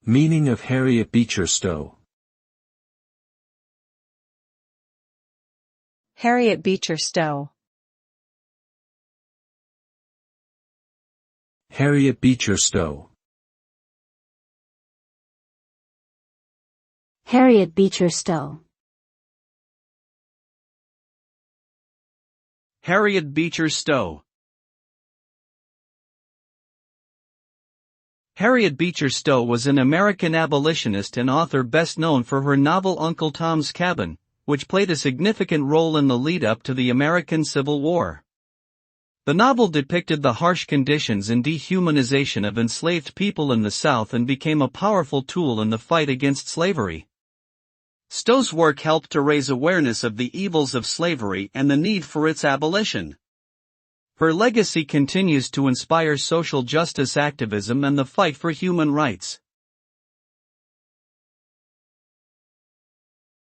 Meaning of Harriet Beecher Stowe. Harriet Beecher Stowe. Harriet Beecher Stowe. Harriet Beecher Stowe. Harriet Beecher Stowe. Harriet Beecher Stowe was an American abolitionist and author best known for her novel Uncle Tom's Cabin, which played a significant role in the lead-up to the American Civil War. The novel depicted the harsh conditions and dehumanization of enslaved people in the South and became a powerful tool in the fight against slavery. Stowe's work helped to raise awareness of the evils of slavery and the need for its abolition. Her legacy continues to inspire social justice activism and the fight for human rights.